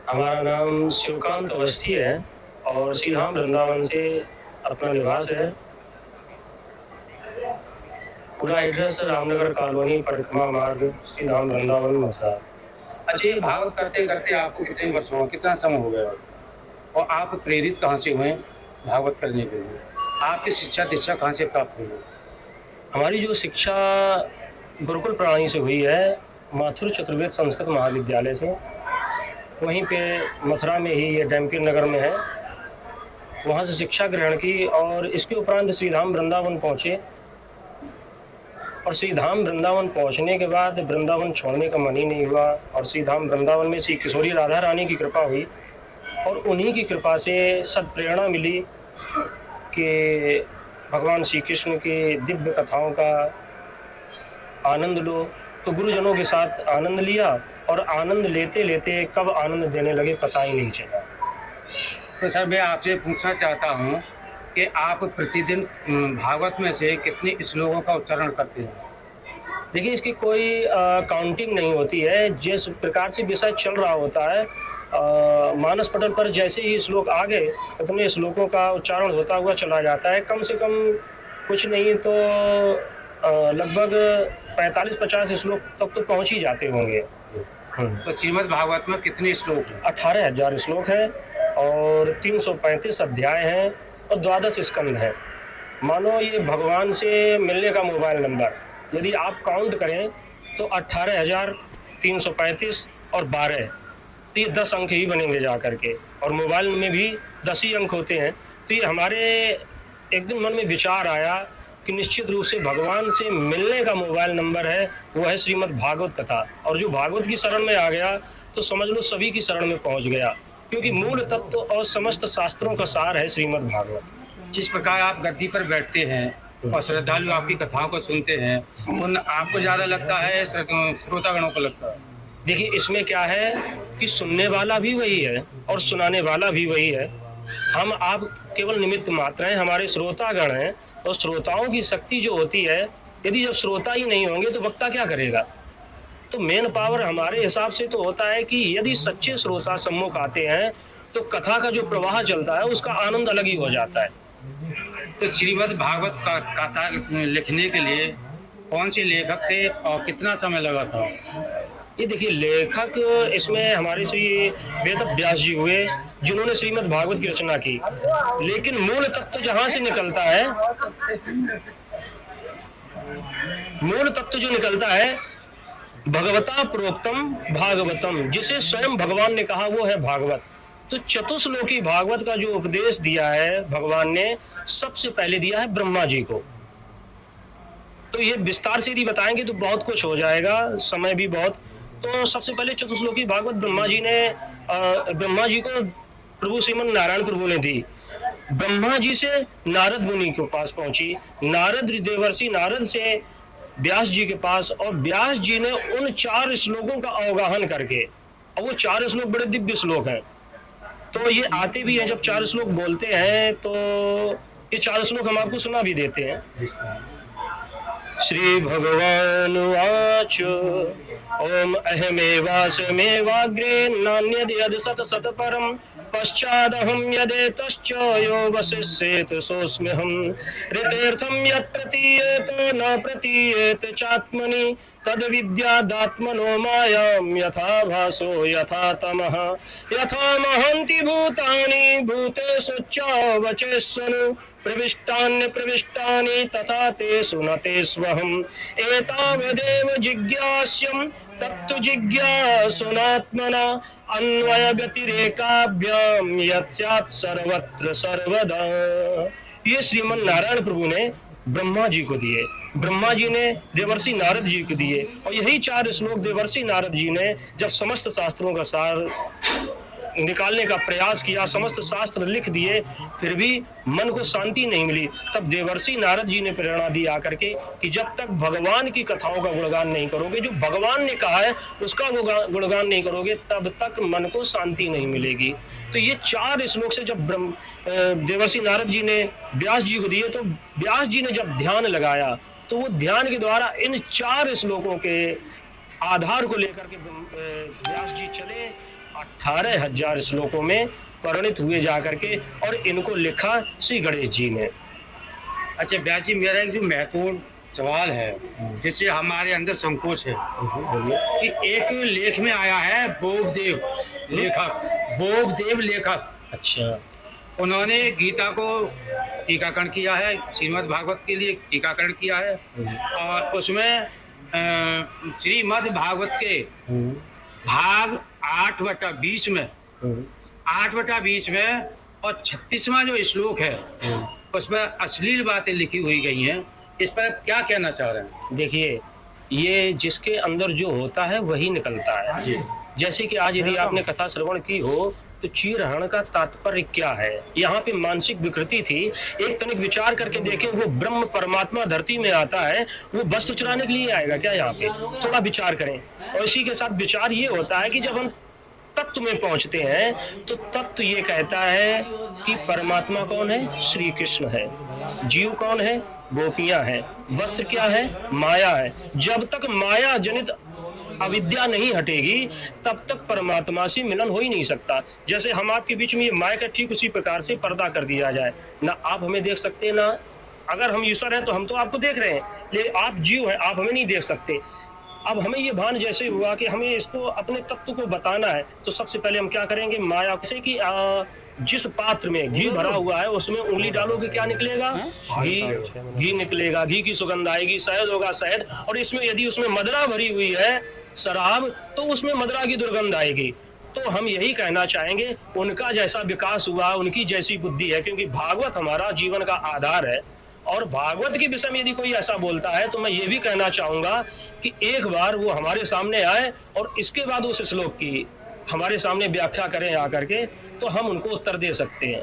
हमारा नाम शिवकांत अवस्थी है और श्री धाम वृंदावन से अपना निवास है। पूरा एड्रेस रामनगर कॉलोनी, परिक्रमा मार्ग, श्री धाम वृंदावन मथुरा। अच्छा, ये भागवत करते करते आपको कितने वर्ष हो, कितना समय हो गया और आप प्रेरित कहाँ से हुए भागवत करने के लिए? आपकी शिक्षा दीक्षा कहाँ से प्राप्त हुई? हमारी जो शिक्षा गुरुकुल प्रणाली से हुई है, माथुर चतुर्वेद संस्कृत महाविद्यालय से, वहीं पे मथुरा में ही, ये डैम्पियर नगर में है, वहाँ से शिक्षा ग्रहण की और इसके उपरांत श्री धाम वृंदावन पहुँचे। और श्री धाम वृंदावन पहुँचने के बाद वृंदावन छोड़ने का मन ही नहीं हुआ और श्री धाम वृंदावन में श्री किशोरी राधा रानी की कृपा हुई और उन्हीं की कृपा से सत्प्रेरणा मिली कि भगवान श्री कृष्ण की दिव्य कथाओं का आनंद लो। तो गुरुजनों के साथ आनंद लिया और आनंद लेते लेते कब आनंद देने लगे पता ही नहीं चला। तो सर, मैं आपसे पूछना चाहता हूँ कि आप प्रतिदिन भागवत में से कितने श्लोकों का उच्चारण करते हैं? देखिए, इसकी कोई काउंटिंग नहीं होती है। जिस प्रकार से विषय चल रहा होता है, मानस पटल पर जैसे ही श्लोक आ गए उतने श्लोकों का उच्चारण होता हुआ चला जाता है। कम से कम कुछ नहीं तो लगभग 45-50 श्लोक तक तो पहुंच ही जाते होंगे। तो श्रीमद् भागवत में कितने श्लोक हैं? 18,000 श्लोक हैं और 335 अध्याय हैं और 12 स्कंद हैं। मानो ये भगवान से मिलने का मोबाइल नंबर, यदि आप काउंट करें तो 18,335 और 12, तो ये 10 अंक ही बनेंगे जा करके, और मोबाइल में भी 10 ही अंक होते हैं। तो ये हमारे एक दिन मन में विचार आया कि निश्चित रूप से भगवान से मिलने का मोबाइल नंबर है, वो है श्रीमद् भागवत कथा। और जो भागवत की शरण में आ गया तो समझ लो सभी की शरण में पहुंच गया, क्योंकि मूल तत्व और समस्त शास्त्रों का सार है श्रीमद् भागवत। जिस प्रकार आप गद्दी पर बैठते हैं और श्रद्धालु आपकी कथाओं को सुनते हैं, उन आपको ज़्यादा लगता है श्रोतागणों को लगता है? देखिए, इसमें क्या है कि सुनने वाला भी वही है और सुनाने वाला भी वही है। हम आप केवल निमित्त मात्र हैं, हमारे श्रोतागण हैं। और श्रोताओं की शक्ति जो होती है, यदि जब श्रोता ही नहीं होंगे तो वक्ता क्या करेगा? तो मेन पावर हमारे हिसाब से तो होता है कि यदि सच्चे श्रोता सम्मुख आते हैं तो कथा का जो प्रवाह चलता है उसका आनंद अलग ही हो जाता है। तो श्रीमद् भागवत का कथा लिखने के लिए कौन से लेखक थे और कितना समय लगा था? ये देखिए, लेखक इसमें हमारे श्री वेद व्यास जी हुए, जिन्होंने श्रीमद् भागवत की रचना की। लेकिन मूल तत्व जहां से निकलता है, मूल तत्व जो निकलता है, भगवता प्रोक्तम भागवतम, जिसे स्वयं भगवान ने कहा वो है भागवत। तो चतुश्लोकी भागवत का जो उपदेश दिया है भगवान ने, सबसे पहले दिया है ब्रह्मा जी को। तो ये विस्तार से यदि बताएंगे तो बहुत कुछ हो जाएगा, समय भी बहुत। तो सबसे पहले चतुश्लोकी भागवत ब्रह्मा जी को प्रभु श्रीमन नारायण प्रभु ने दी। ब्रह्मा जी से नारद मुनि के पास पहुंची, नारद देवर्षि नारद से व्यास जी के पास, और व्यास जी ने उन 4 श्लोकों का अवगाहन करके, और वो 4 श्लोक बड़े दिव्य श्लोक हैं। तो ये आते भी हैं, जब 4 श्लोक बोलते हैं तो ये 4 श्लोक हम आपको सुना भी देते हैं। श्री भगवान वाच ओम अहमेवास्मेवाग्रे नान्यद् यद् सत सत परम पश्चादहं यदेतश्च यो वसिष्येत सोऽस्म्यहं ऋतेर्थं यत् प्रतीयेत न प्रतीयेत चात्मनि तद्विद्यादात्मनो मायां यथा भासो यथा तमः यथा महन्ति भूतानि भूतेषु च वचेष्वनु प्रविष्टान्य प्रविष्टानि तथा तेषु न तेष्वहम् एतावदेव जिज्ञास्यम् तत्तु जिज्ञासुनात्मना अन्वय व्यतिरेकाभ्याम यत् सर्वत्र सर्वदा। ये श्रीमन नारायण प्रभु ने ब्रह्मा जी को दिए, ब्रह्मा जी ने देवर्षि नारद जी को दिए, और यही 4 श्लोक देवर्षि नारद जी ने जब समस्त शास्त्रों का सार निकालने का प्रयास किया, समस्त शास्त्र लिख दिए, फिर भी मन को शांति नहीं मिली। तब देवर्षि नारद जी ने प्रेरणा दी आकर के कि जब तक भगवान की कथाओं का गुणगान नहीं करोगे, जो भगवान ने कहा है उसका गुणगान नहीं करोगे, तब तक मन को शांति नहीं मिलेगी। तो ये 4 श्लोक से जब देवर्षि नारद जी ने व्यास जी को दिए, तो व्यास जी ने जब ध्यान लगाया तो वो ध्यान के द्वारा इन 4 श्लोकों के आधार को लेकर के व्यास जी चले, 18,000 श्लोकों में परिणित हुए जाकर के, और इनको लिखा श्री गणेश जी ने। अच्छा व्यास जी, मेरा एक जो महत्वपूर्ण सवाल है जिससे हमारे अंदर संकोच है कि एक लेख में आया है बोबदेव लेखक। अच्छा। उन्होंने गीता को टीकाकरण किया है, श्रीमद् भागवत के लिए टीकाकरण किया है, और उसमें श्रीमद् भागवत के भाग 8/20 में 8/20 में और 36वां जो श्लोक है उसमें अश्लील बातें लिखी हुई गई हैं। इस पर आप क्या कहना चाह रहे हैं? देखिए, ये जिसके अंदर जो होता है वही निकलता है। जैसे कि आज यदि आपने कथा श्रवण की हो तो चीरहरण का तात्पर्य क्या है? यहाँ पे मानसिक विकृति थी। एक तनिक विचार करके देखें, वो ब्रह्म परमात्मा धरती में आता है, वो वस्त्र चुराने के लिए आएगा क्या? यहाँ पे थोड़ा विचार करें। और इसी के साथ विचार ये होता है कि जब हम तत्व में पहुंचते हैं तो तत्व ये कहता है कि परमात्मा कौन है? श्री कृष्ण है। जीव कौन है? गोपियां हैं। वस्त्र क्या है? माया है। जब तक माया जनित अविद्या नहीं हटेगी तब तक परमात्मा से मिलन हो ही नहीं सकता। जैसे हम आपके बीच में ये माया का ठीक उसी प्रकार से पर्दा कर दिया जाए, ना आप हमें देख सकते, ना अगर हम ईश्वर हैं तो हम तो आपको देख रहे हैं, लेकिन आप जीव हैं, आप हमें नहीं देख सकते। अब हमें ये भान जैसे हुआ कि हमें इसको अपने तत्व को बताना है, तो सबसे पहले हम क्या करेंगे? माया से कि जिस पात्र में घी भरा हुआ है उसमें उंगली डालोगे क्या निकलेगा? घी निकलेगा, घी की सुगंध आएगी। शहद होगा शहद, और इसमें यदि उसमें मदरा भरी हुई है शराब, तो उसमें मदरा की दुर्गंध आएगी। तो हम यही कहना चाहेंगे, उनका जैसा विकास हुआ, उनकी जैसी बुद्धि है, क्योंकि भागवत हमारा जीवन का आधार है। और भागवत के विषय में यदि कोई ऐसा बोलता है तो मैं ये भी कहना चाहूंगा कि एक बार वो हमारे सामने आए और इसके बाद उस श्लोक की हमारे सामने व्याख्या करें आकर के, तो हम उनको उत्तर दे सकते हैं।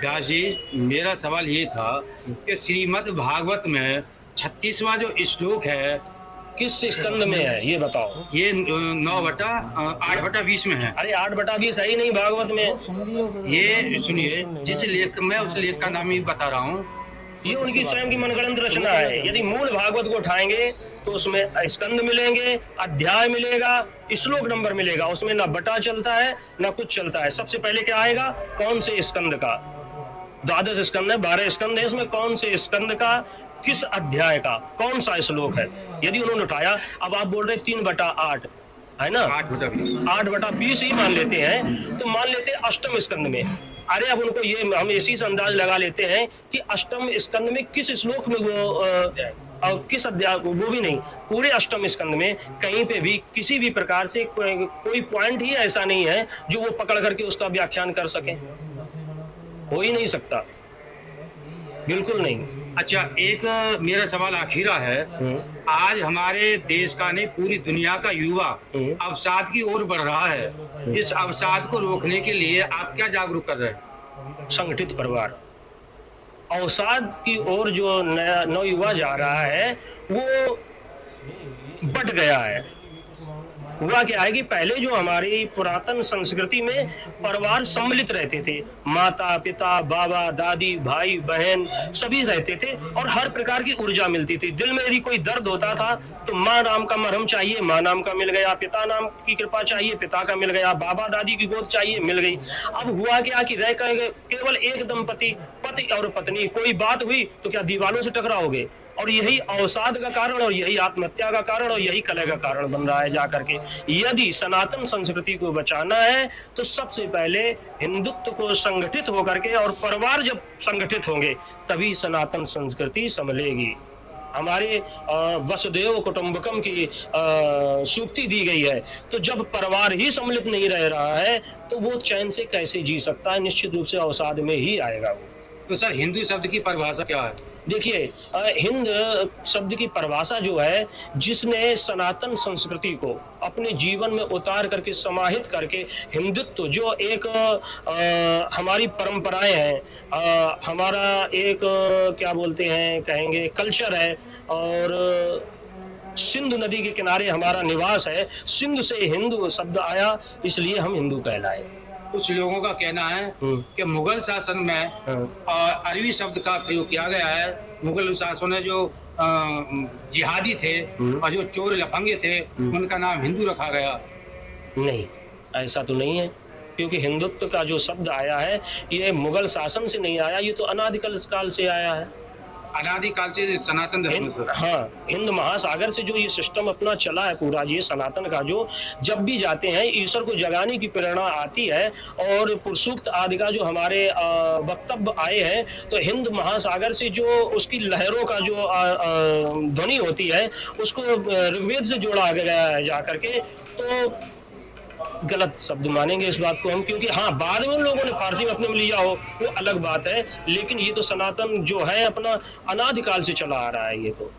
व्यास जी, मेरा सवाल ये था कि श्रीमद् भागवत में 36वां जो श्लोक है किस स्कंद में है ये बताओ? ये 8/20 में है। अरे 8/20 है ही नहीं भागवत में। ये सुनिए, जिस लेख में उस लेख का नाम ही बता रहा हूँ, ये उनकी स्वयं की मनगढ़ंत रचना है। यदि मूल भागवत को उठाएंगे तो उसमें स्कंद मिलेंगे, अध्याय मिलेगा, श्लोक नंबर मिलेगा। उसमें ना बटा चलता है ना कुछ चलता है। सबसे पहले क्या आएगा? कौन से स्कंद का? 12 स्कंद है, 12 स्कंद है, उसमें कौन से स्कंद का, किस अध्याय का, कौन सा श्लोक है? यदि उन्होंने उठाया, अब आप बोल रहे 3/8 है ना, 8/20 ही मान लेते हैं, तो मान लेते हैं अष्टम स्कंद में। अरे अब उनको ये हम इसी से अंदाज लगा लेते हैं कि अष्टम स्कंद में किस श्लोक में वो किस अध्याय, वो भी नहीं, पूरे अष्टम स्कंद में कहीं पे भी किसी भी प्रकार से कोई पॉइंट ही ऐसा नहीं है जो वो पकड़ करके उसका व्याख्यान कर सके। हो ही नहीं सकता, बिल्कुल नहीं। अच्छा, एक मेरा सवाल आखिरा है। आज हमारे देश का नहीं, पूरी दुनिया का युवा अवसाद की ओर बढ़ रहा है। इस अवसाद को रोकने के लिए आप क्या जागरूक कर रहे हैं? संगठित परिवार। अवसाद की ओर जो नया नवयुवा जा रहा है वो बढ़ गया है। हुआ क्या है कि पहले जो हमारी पुरातन संस्कृति में परिवार सम्मिलित रहते थे, माता पिता बाबा दादी भाई बहन सभी रहते थे, और हर प्रकार की ऊर्जा मिलती थी। दिल में यदि कोई दर्द होता था तो माँ नाम का मरहम चाहिए, माँ नाम का मिल गया, पिता नाम की कृपा चाहिए, पिता का मिल गया, बाबा दादी की गोद चाहिए, मिल गई। अब हुआ क्या कि रह केवल एक दंपति, पति और पत्नी, कोई बात हुई तो क्या दीवालों से टकराओगे? और यही अवसाद का कारण, और यही आत्महत्या का कारण, और यही कलह का कारण बन रहा है जाकर के। यदि सनातन संस्कृति को बचाना है तो सबसे पहले हिंदुत्व को संगठित होकर के, और परिवार जब संगठित होंगे तभी सनातन संस्कृति संभलेगी। हमारे वसुदेव कुटुंबकम की सूक्ति दी गई है, तो जब परिवार ही सम्मिलित नहीं रह रहा है तो वो चैन से कैसे जी सकता है? निश्चित रूप से अवसाद में ही आएगा वो। तो सर, हिंदू शब्द की परिभाषा क्या है? देखिए, हिंद शब्द की परिभाषा जो है, जिसने सनातन संस्कृति को अपने जीवन में उतार करके समाहित करके हिंदुत्व जो एक हमारी परंपराएं हैं, हमारा एक क्या बोलते हैं, कहेंगे कल्चर है, और सिंधु नदी के किनारे हमारा निवास है, सिंधु से हिंदू शब्द आया, इसलिए हम हिंदू कहलाए। कुछ लोगों का कहना है कि मुगल शासन में अरबी शब्द का प्रयोग किया गया है। मुगल शासन ने जो जिहादी थे और जो चोर लफंगे थे उनका नाम हिंदू रखा गया। नहीं, ऐसा तो नहीं है, क्योंकि हिंदुत्व का जो शब्द आया है ये मुगल शासन से नहीं आया, ये तो अनादिकाल काल से आया है। अनादिकाल से सनातन धर्म से। हाँ, हिंद महासागर से जो ये सिस्टम अपना चला है पूरा, ये सनातन का जो जब भी जाते हैं ईश्वर को जगाने की प्रेरणा आती है और पुरुषूक्त आदि का जो हमारे वक्तव्य आए हैं, तो हिंद महासागर से जो उसकी लहरों का जो ध्वनि होती है उसको ऋग्वेद से जोड़ा गया है जा करके, तो गलत शब्द मानेंगे इस बात को हम, क्योंकि हाँ बाद में लोगों ने फारसी में अपने में लिया हो वो अलग बात है, लेकिन ये तो सनातन जो है अपना अनादिकाल से चला आ रहा है ये तो।